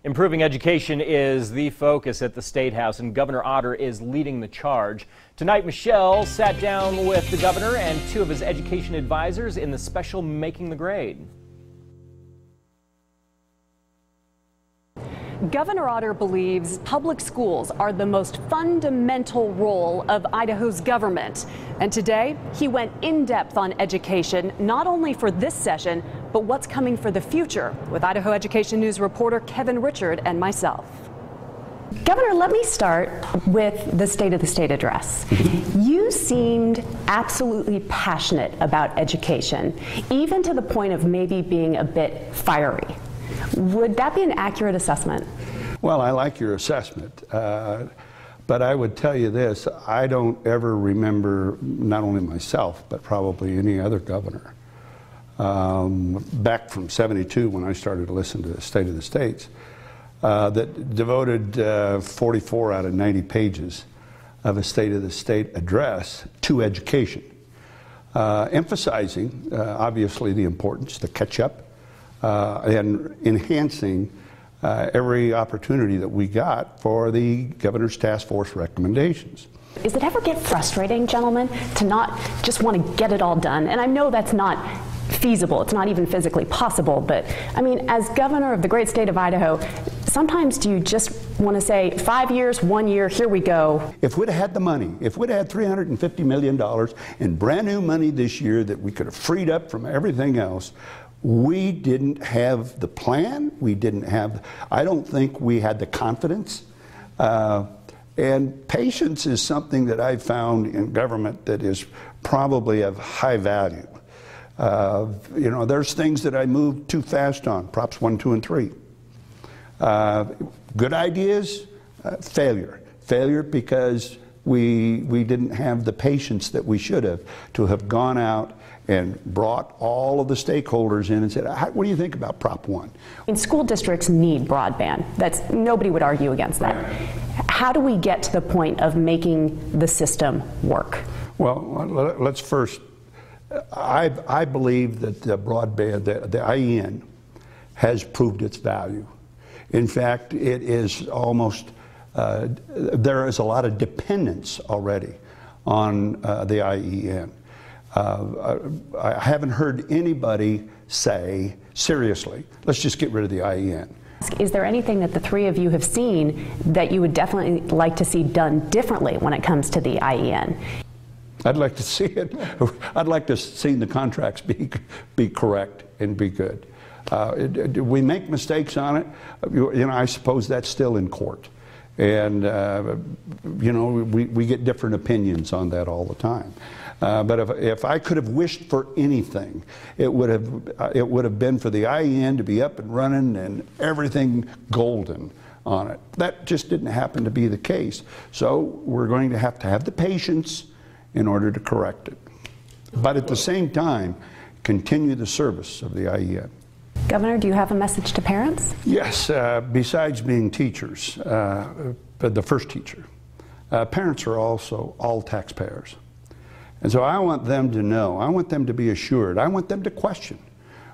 Improving education is the focus at the State House, and Governor Otter is leading the charge. Tonight, Michelle sat down with the governor and two of his education advisors in the special Making the Grade. Governor Otter believes public schools are the most fundamental role of Idaho's government. And today, he went in depth on education, not only for this session, but what's coming for the future, with Idaho Education News reporter Kevin Richard and myself. Governor, let me start with the State of the State address. You seemed absolutely passionate about education, even to the point of maybe being a bit fiery. Would that be an accurate assessment? Well, I like your assessment, but I would tell you this: I don't ever remember, not only myself, but probably any other governor, back from '72 when I started to listen to the State of the States, that devoted 44 out of 90 pages of a State of the State address to education, emphasizing obviously the importance, the catch-up, and enhancing every opportunity that we got for the governor's task force recommendations. Does it ever get frustrating, gentlemen, to not just want to get it all done? And I know that's not feasible, it's not even physically possible, but I mean, as governor of the great state of Idaho, sometimes do you just want to say 5 years, 1 year, here we go? If we'd have had the money, if we'd had $350 million in brand new money this year that we could have freed up from everything else, we didn't have the plan, I don't think we had the confidence. And patience is something that I've found in government that is probably of high value. You know, there's things that I moved too fast on, Props 1, 2, and 3. Good ideas, failure. Failure because we didn't have the patience that we should have to have gone out and brought all of the stakeholders in and said, what do you think about Prop 1? And school districts need broadband. Nobody would argue against that. How do we get to the point of making the system work? Well, let's first, I believe that the broadband, the IEN, has proved its value. In fact, it is almost, there is a lot of dependence already on the IEN. I haven't heard anybody say, seriously, let's just get rid of the IEN. Is there anything that the three of you have seen that you would definitely like to see done differently when it comes to the IEN? I'd like to see it. I'd like to see the contracts be correct and be good. We make mistakes on it. You know, I suppose that's still in court. And, you know, we get different opinions on that all the time. But if I could have wished for anything, it would have been for the IEN to be up and running and everything golden on it. That just didn't happen to be the case. So we're going to have the patience in order to correct it. But at the same time, continue the service of the IEN. Governor, do you have a message to parents? Yes, besides being teachers, the first teacher, parents are also all taxpayers. And so I want them to know, I want them to be assured, I want them to question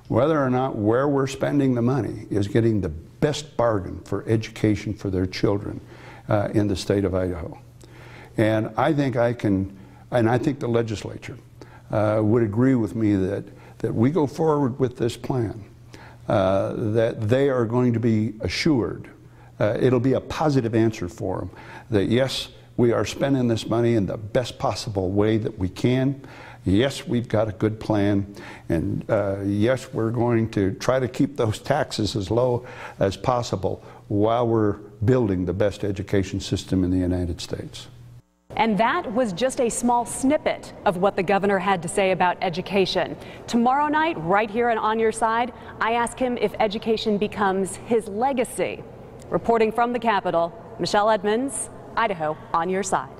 whether or not where we're spending the money is getting the best bargain for education for their children in the state of Idaho. And I think I think the legislature would agree with me that we go forward with this plan, that they are going to be assured, it'll be a positive answer for them, that yes, we are spending this money in the best possible way that we can. Yes, we've got a good plan, and yes, we're going to try to keep those taxes as low as possible while we're building the best education system in the United States. And that was just a small snippet of what the governor had to say about education. Tomorrow night, right here and On Your Side, I ask him if education becomes his legacy. Reporting from the Capitol, Michelle Edmonds, Idaho On Your Side.